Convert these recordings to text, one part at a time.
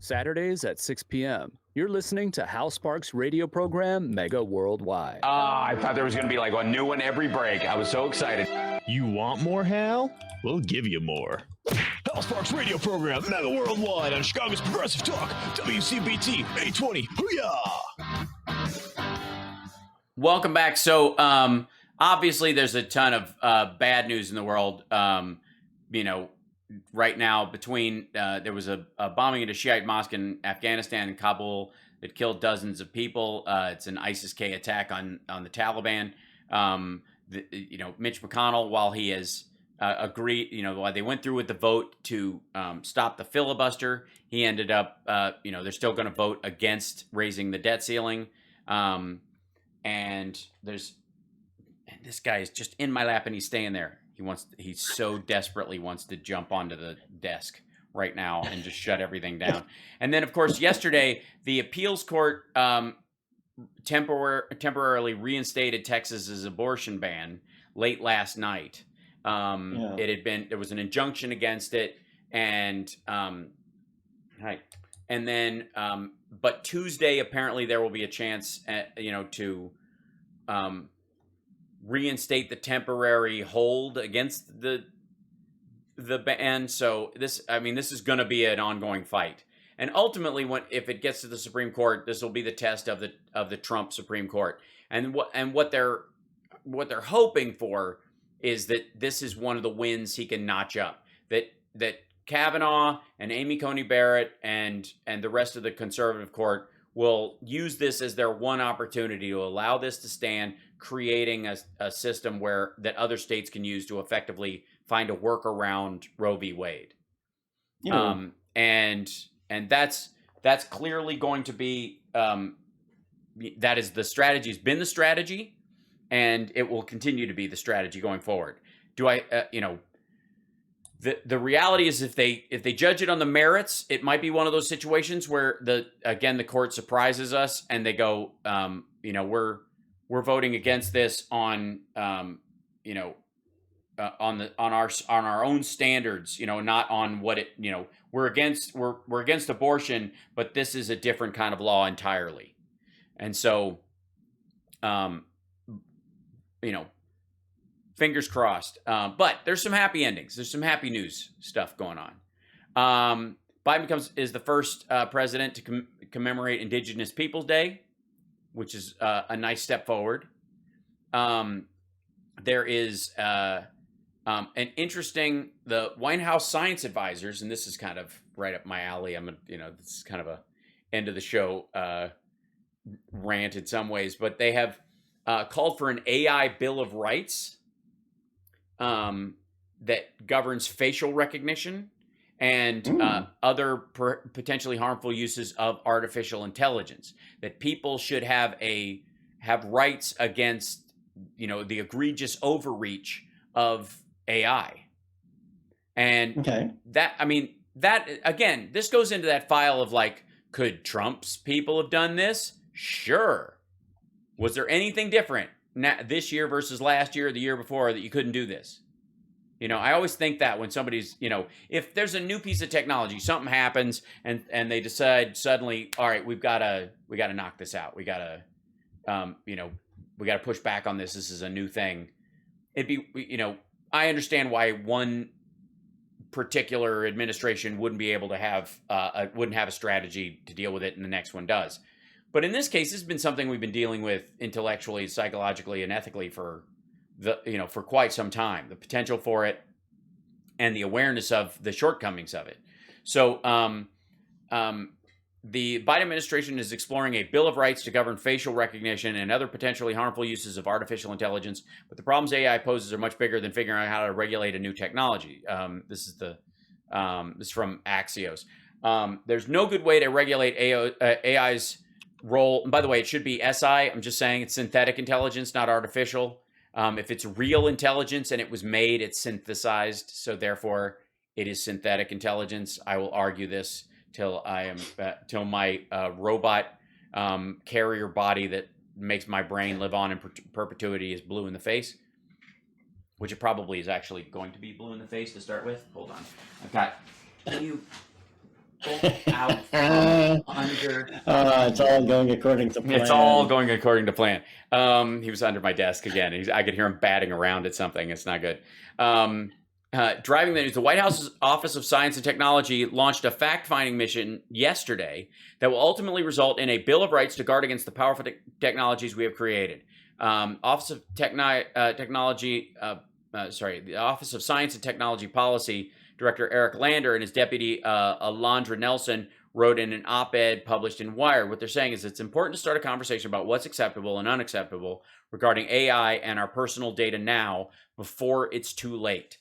Saturdays at 6 p.m. You're listening to Hal Sparks' radio program, Mega Worldwide. I thought there was going to be like a new one every break. I was so excited. You want more, Hal? We'll give you more. Hal Sparks' radio program, Mega Worldwide on Chicago's Progressive Talk, WCPT 820. Hoo-yah! Welcome back. So, obviously, there's a ton of bad news in the world. Right now, between there was a bombing at a Shiite mosque in Afghanistan and Kabul that killed dozens of people. It's an ISIS-K attack on the Taliban. Mitch McConnell, while he has agreed, while they went through with the vote to stop the filibuster, he ended up, they're still going to vote against raising the debt ceiling. And this guy is just in my lap and he's staying there. He so desperately wants to jump onto the desk right now and just shut everything down. And then, of course, yesterday, the appeals court temporarily reinstated Texas's abortion ban late last night. There was an injunction against it, but Tuesday apparently there will be a chance, to reinstate the temporary hold against the ban. So this is going to be an ongoing fight. And ultimately, if it gets to the Supreme Court, this will be the test of the Trump Supreme Court. And what they're hoping for is that this is one of the wins he can notch up. That Kavanaugh and Amy Coney Barrett and the rest of the conservative court will use this as their one opportunity to allow this to stand, creating a system that other states can use to effectively find a workaround Roe v. Wade. And that's clearly going to be that is the strategy. Has been the strategy, and it will continue to be the strategy going forward. The reality is if they judge it on the merits, it might be one of those situations where the court surprises us and they go, we're voting against this on our own standards, not on what it, we're against abortion, but this is a different kind of law entirely. And so, fingers crossed. But there's some happy endings. There's some happy news stuff going on. Biden is the first president to commemorate Indigenous Peoples Day, which is a nice step forward. There is an interesting, the White House science advisors, and this is kind of right up my alley. This is kind of a end of the show rant in some ways, but they have called for an AI Bill of Rights that governs facial recognition and other potentially harmful uses of artificial intelligence. That people should have rights against, the egregious overreach of AI. And that again, this goes into that file of like, could Trump's people have done this? Sure. Was there anything different this year versus last year or the year before that you couldn't do this? I always think that when somebody's, if there's a new piece of technology, something happens and they decide suddenly, all right, we got to knock this out. We got to push back on this. This is a new thing. It'd be, I understand why one particular administration wouldn't be able to have, wouldn't have a strategy to deal with it and the next one does. But in this case, this has been something we've been dealing with intellectually, psychologically, and ethically for quite some time. The potential for it and the awareness of the shortcomings of it. So the Biden administration is exploring a Bill of Rights to govern facial recognition and other potentially harmful uses of artificial intelligence. But the problems AI poses are much bigger than figuring out how to regulate a new technology. This is from Axios. There's no good way to regulate AI's role. And by the way, it should be SI. I'm just saying it's synthetic intelligence, not artificial. If it's real intelligence and it was made, it's synthesized. So therefore, it is synthetic intelligence. I will argue this till my robot carrier body that makes my brain live on in perpetuity is blue in the face, which it probably is actually going to be blue in the face to start with. Hold on, I've got. out from under. It's all going according to plan. It's all going according to plan. He was under my desk again. I could hear him batting around at something. It's not good. Driving the news, the White House's Office of Science and Technology launched a fact-finding mission yesterday that will ultimately result in a Bill of Rights to guard against the powerful technologies we have created. Office of Technology, the Office of Science and Technology Policy Director Eric Lander and his deputy Alondra Nelson wrote in an op-ed published in Wired. What they're saying is it's important to start a conversation about what's acceptable and unacceptable regarding AI and our personal data now before it's too late.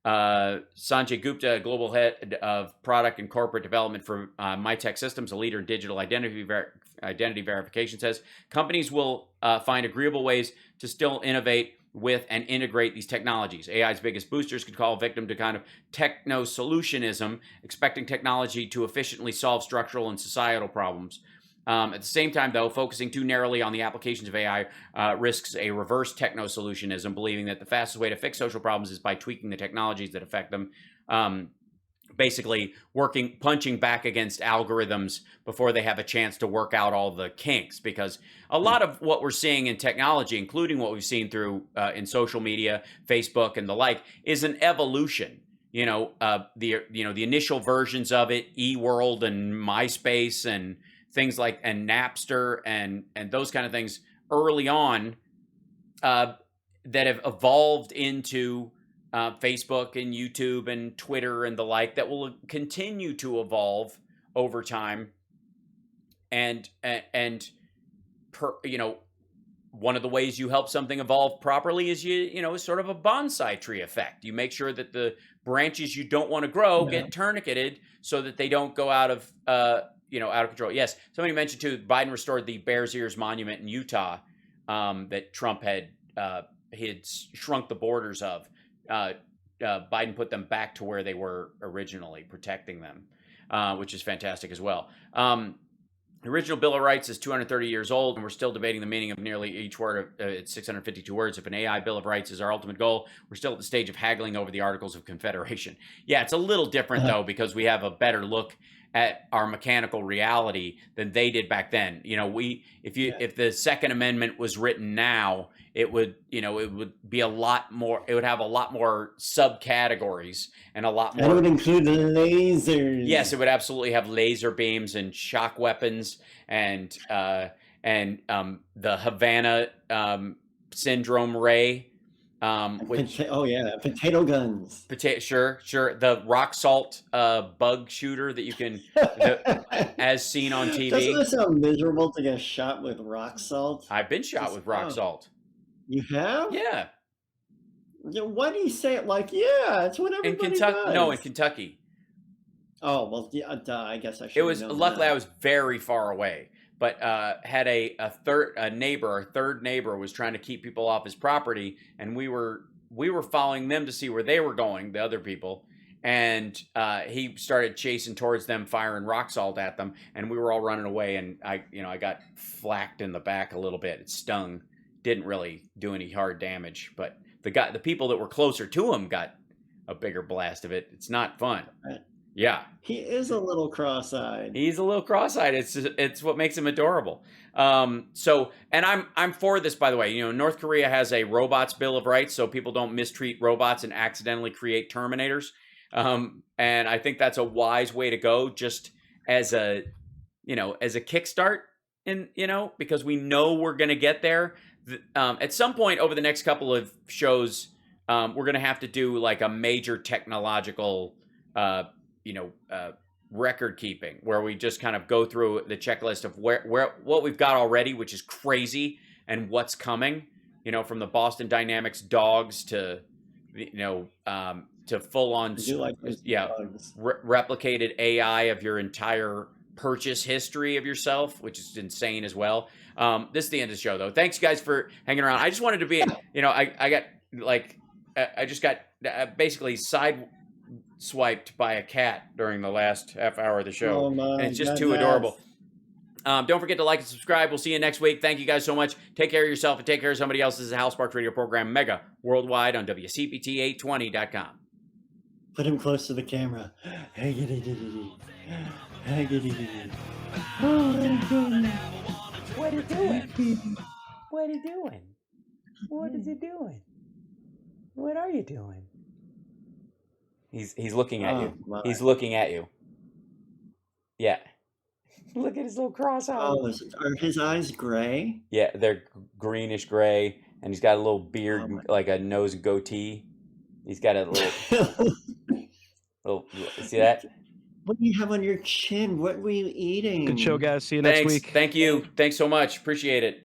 Sanjay Gupta, global head of product and corporate development for MyTech Systems, a leader in digital identity verification, says companies will find agreeable ways to still innovate with and integrate these technologies. AI's biggest boosters could fall victim to kind of techno-solutionism, expecting technology to efficiently solve structural and societal problems. At the same time, though, focusing too narrowly on the applications of AI risks a reverse techno-solutionism, believing that the fastest way to fix social problems is by tweaking the technologies that affect them. Basically punching back against algorithms before they have a chance to work out all the kinks, because a lot of what we're seeing in technology, including what we've seen through in social media, Facebook and the like, is an evolution. The initial versions of it, eWorld and MySpace and things like, and Napster and those kind of things early on that have evolved into Facebook and YouTube and Twitter and the like, that will continue to evolve over time. And one of the ways you help something evolve properly is sort of a bonsai tree effect. You make sure that the branches you don't want to grow get tourniqueted so that they don't go out of control. Yes, somebody mentioned too, Biden restored the Bears Ears Monument in Utah that Trump had shrunk the borders of. Biden put them back to where they were originally, protecting them, which is fantastic as well. The original Bill of Rights is 230 years old, and we're still debating the meaning of nearly each word. It's 652 words. If an AI Bill of Rights is our ultimate goal, we're still at the stage of haggling over the Articles of Confederation. Yeah, it's a little different, though, because we have a better look at our mechanical reality than they did back then. If the Second Amendment was written now, it would be a lot more. It would have a lot more subcategories and a lot more. And it would include lasers. Yes, it would absolutely have laser beams and shock weapons and the Havana syndrome ray. Potato guns. Sure. The rock salt bug shooter that you can, as seen on TV. Doesn't it sound miserable to get shot with rock salt? I've been shot with rock salt. You have? Yeah. Why do you say it like, it's what everybody does? No, in Kentucky. Oh, well, I guess I should. It was, luckily I was very far away, but had a third neighbor was trying to keep people off his property, and we were following them to see where they were going, the other people, and he started chasing towards them, firing rock salt at them, and we were all running away, and I got flacked in the back a little bit. It stung. Didn't really do any hard damage, but the people that were closer to him got a bigger blast of it. It's not fun. Yeah, he is a little cross-eyed. He's a little cross-eyed. It's what makes him adorable. So, and I'm for this, by the way. North Korea has a robots bill of rights, so people don't mistreat robots and accidentally create Terminators. And I think that's a wise way to go, just as a kickstart, because we know we're going to get there. At some point over the next couple of shows, we're going to have to do like a major technological, record keeping, where we just kind of go through the checklist of what we've got already, which is crazy, and what's coming. From the Boston Dynamics dogs to, to full on, replicated AI of your entire purchase history of yourself, which is insane as well. This is the end of the show, though. Thanks, you guys, for hanging around. I just wanted to be, I just got basically swiped by a cat during the last half hour of the show. And it's just too adorable. Don't forget to like and subscribe. We'll see you next week. Thank you guys so much. Take care of yourself and take care of somebody else. This is the Hal Sparks Radio Program, Mega Worldwide on WCPT820.com. Put him close to the camera. Hey, Oh my goodness. What are you doing? What are you doing? What is he doing? What are you doing? He's looking at you. My. He's looking at you. Yeah. Look at his little cross eye. Oh, are his eyes gray? Yeah, they're greenish gray, and he's got a little beard, like a nose goatee. He's got a little. See that? What do you have on your chin? What were you eating? Good show, guys. See you next week. Thank you. Thanks so much. Appreciate it.